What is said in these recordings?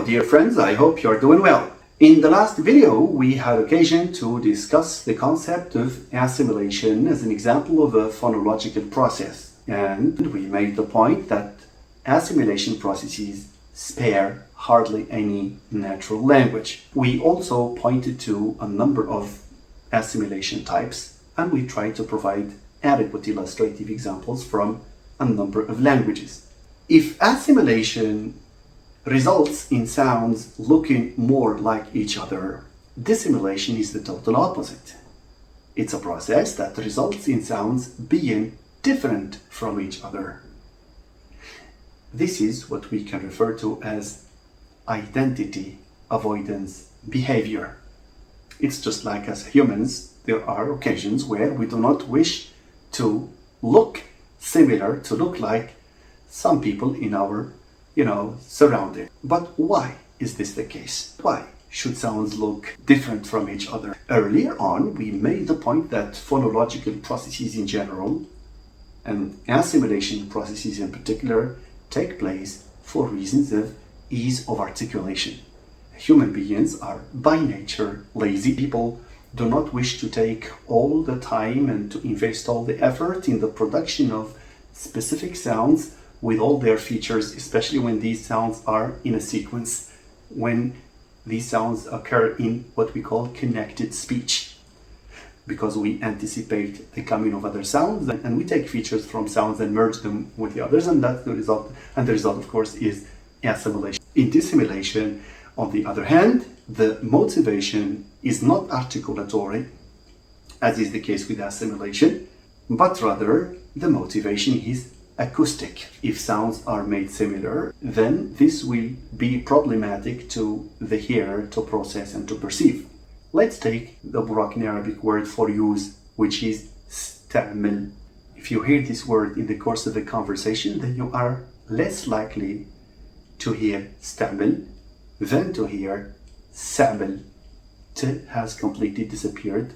dear friends, I hope you are doing well. In the last video, we had occasion to discuss the concept of assimilation as an example of a phonological process. And we made the point that assimilation processes spare hardly any natural language. We also pointed to a number of assimilation types, and we tried to provide adequate illustrative examples from a number of languages. If assimilation results in sounds looking more like each other, dissimilation is the total opposite. It's a process that results in sounds being different from each other. This is what we can refer to as identity avoidance behavior. It's just like as humans, there are occasions where we do not wish to look similar, to look like some people in our surrounding. But why is this the case? Why should sounds look different from each other? Earlier on, we made the point that phonological processes in general and assimilation processes in particular take place for reasons of ease of articulation. Human beings are by nature lazy. People do not wish to take all the time and to invest all the effort in the production of specific sounds with all their features, especially when these sounds are in a sequence, when these sounds occur in what we call connected speech, because we anticipate the coming of other sounds and we take features from sounds and merge them with the others, and that's the result. And the result, of course, is assimilation. In dissimilation, on the other hand, the motivation is not articulatory, as is the case with assimilation, but rather the motivation is acoustic. If sounds are made similar, then this will be problematic to the hearer to process and to perceive. Let's take the Moroccan Arabic word for use, which is stamil. If you hear this word in the course of a conversation, then you are less likely to hear stamil than to hear samil. T has completely disappeared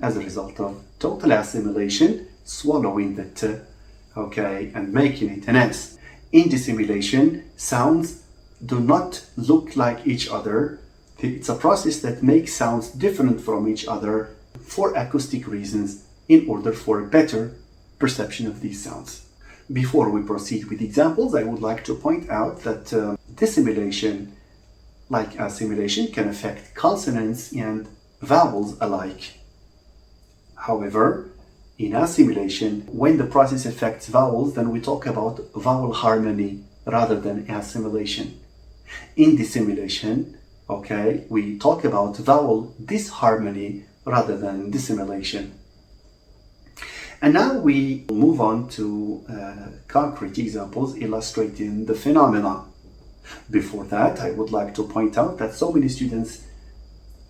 as a result of total assimilation, swallowing the T, and making it an S. In dissimilation, sounds do not look like each other. It's a process that makes sounds different from each other for acoustic reasons in order for a better perception of these sounds. Before we proceed with examples, I would like to point out that dissimilation, like assimilation, can affect consonants and vowels alike. However, in assimilation, when the process affects vowels, then we talk about vowel harmony rather than assimilation. In dissimilation, we talk about vowel disharmony rather than dissimilation. And now we move on to concrete examples illustrating the phenomena. Before that, I would like to point out that so many students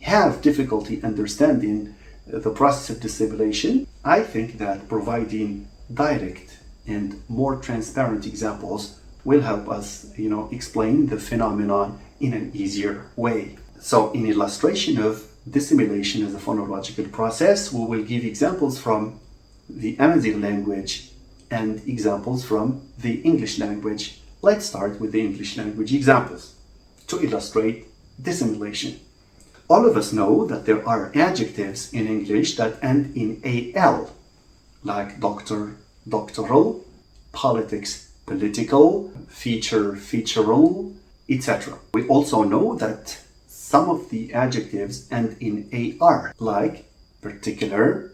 have difficulty understanding the process of dissimilation. I think that providing direct and more transparent examples will help us, explain the phenomenon in an easier way. So in illustration of dissimilation as a phonological process, we will give examples from the Amazigh language and examples from the English language. Let's start with the English language examples to illustrate dissimilation. All of us know that there are adjectives in English that end in al, like doctor, doctoral, politics, political, feature, featural, etc. We also know that some of the adjectives end in ar, like particular,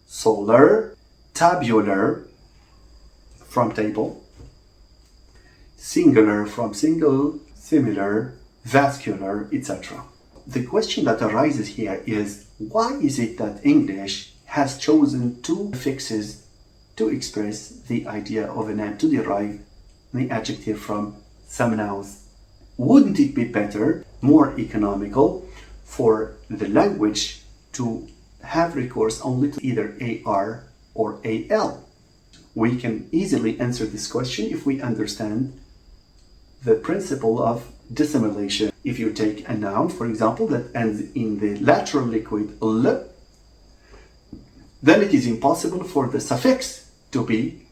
solar, tabular, from table, singular, from single, similar, vascular, etc. The question that arises here is, why is it that English has chosen two affixes to express the idea of a noun, to derive the adjective from some nouns? Wouldn't it be better, more economical, for the language to have recourse only to either AR or AL? We can easily answer this question if we understand the principle of dissimilation. If you take a noun, for example, that ends in the lateral liquid l, then it is impossible for the suffix to be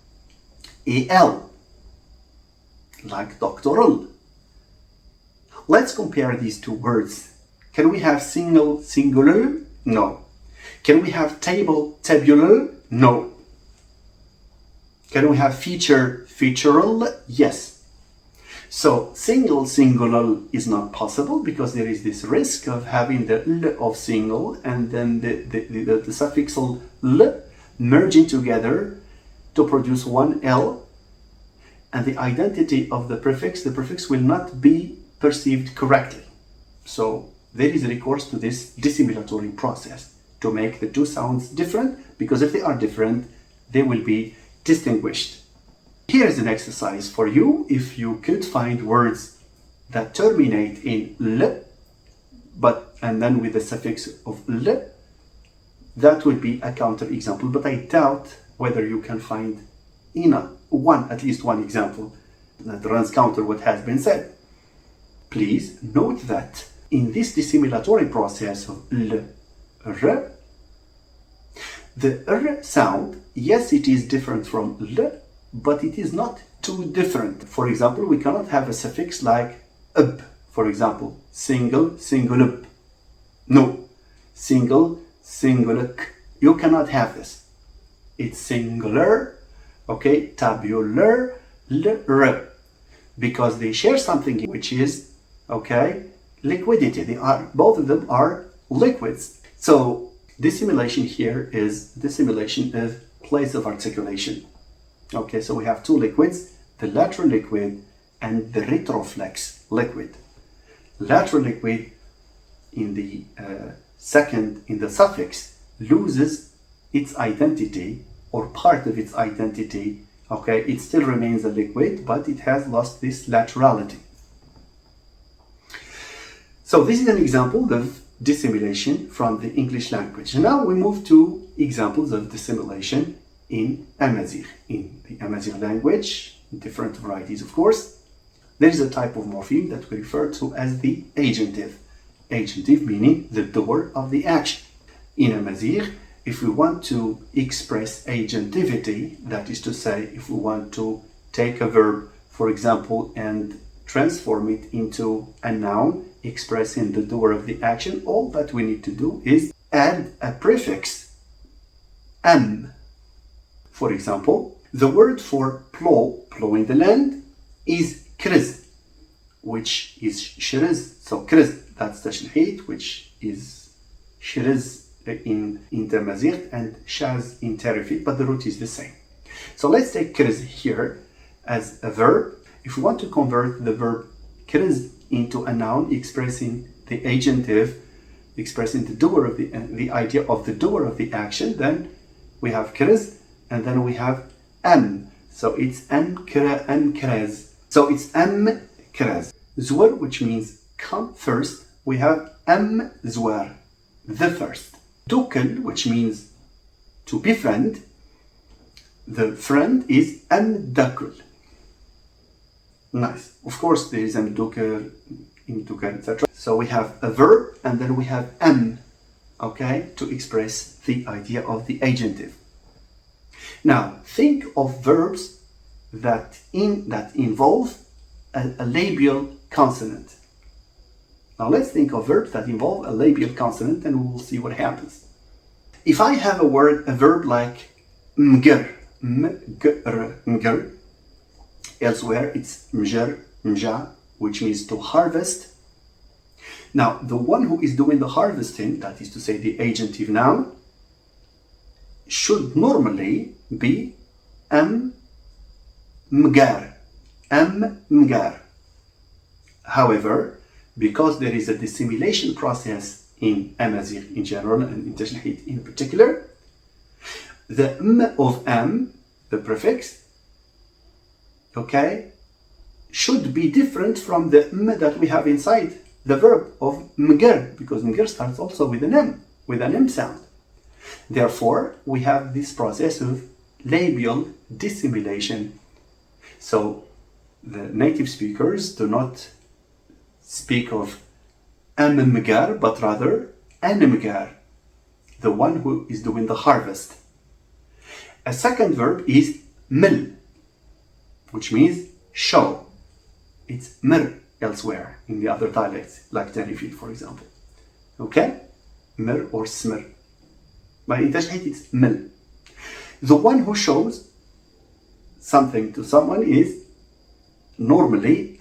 al, like doctoral. Let's compare these two words. Can we have single, singular? No. Can we have table, tabular? No. Can we have feature, featural? Yes. So single, singular is not possible because there is this risk of having the l of single and then the suffixal l merging together to produce one l, and the identity of the prefix will not be perceived correctly. So there is recourse to this dissimilatory process to make the two sounds different, because if they are different, they will be distinguished. Here is an exercise for you. If you could find words that terminate in l, and then with the suffix of l, that would be a counter example, but I doubt whether you can find at least one example that runs counter what has been said. Please note that in this dissimilatory process of l, r, the r sound, yes, it is different from l, but it is not too different. For example, we cannot have a suffix like up, for example, single, singular. No, single, singular. You cannot have this. It's singular, okay, tabular, l, because they share something which is, okay, liquidity. Both of them are liquids. So dissimilation here is dissimilation of place of articulation. Okay, so we have two liquids, the lateral liquid and the retroflex liquid. Lateral liquid in the suffix loses its identity or part of its identity. Okay, it still remains a liquid, but it has lost this laterality. So this is an example of dissimilation from the English language. And now we move to examples of dissimilation in Amazigh. In the Amazigh language, different varieties of course, there is a type of morpheme that we refer to as the agentive. Agentive meaning the doer of the action. In Amazigh, if we want to express agentivity, that is to say, if we want to take a verb, for example, and transform it into a noun expressing the doer of the action, all that we need to do is add a prefix am. For example, the word for plowing the land is kriz, which is shiriz. So kriz, that's the shnahit, which is shiriz in Amazigh and shaz in Tarifi, but the root is the same. So let's take kriz here as a verb. If we want to convert the verb kriz into a noun expressing the agentive, expressing the doer of the idea of the doer of the action, then we have kriz and then we have am. So it's am krez. So it's am krez. Zwar, which means come first, we have am zwar, the first. Dukel, which means to befriend, the friend is am dakul. Nice. Of course, there is am duker, in duker, etc. So we have a verb and then we have am, okay, to express the idea of the agentive. Now, think of verbs that involve a labial consonant. Now let's think of verbs that involve a labial consonant and we will see what happens. If I have a verb like mger, mger, elsewhere it's mjer, mja, which means to harvest. Now, the one who is doing the harvesting, that is to say the agentive noun, should normally be am mgar, am mgar. However, because there is a dissimilation process in Amazigh in general and in Tajnahit in particular, the of am, the prefix, okay, should be different from the that we have inside the verb of mger, because mger starts also with an M sound. Therefore, we have this process of labial dissimilation. So the native speakers do not speak of am-mgar, but rather an-mgar, the one who is doing the harvest. A second verb is mil, which means show. It's mir, elsewhere in the other dialects, like Tenerife, for example. Okay? Mir or smir. But in Tashkent, it's mil. The one who shows something to someone is normally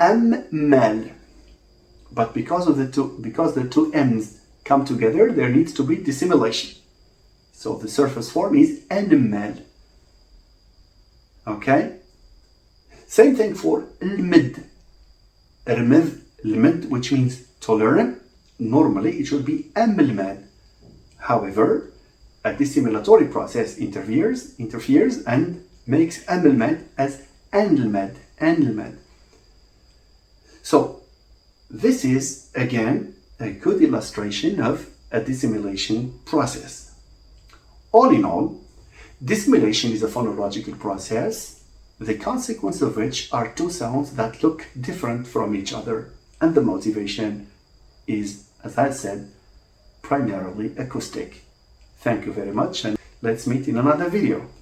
mal. But because the two M's come together, there needs to be dissimilation. So the surface form is mal. Okay? Same thing for المد. المد, which means to learn. Normally it should be المد. However, a dissimilatory process interferes and makes المد as المد. So this is again a good illustration of a dissimilation process. All in all, dissimilation is a phonological process, the consequence of which are two sounds that look different from each other, and the motivation is, as I said, primarily acoustic. Thank you very much, and let's meet in another video.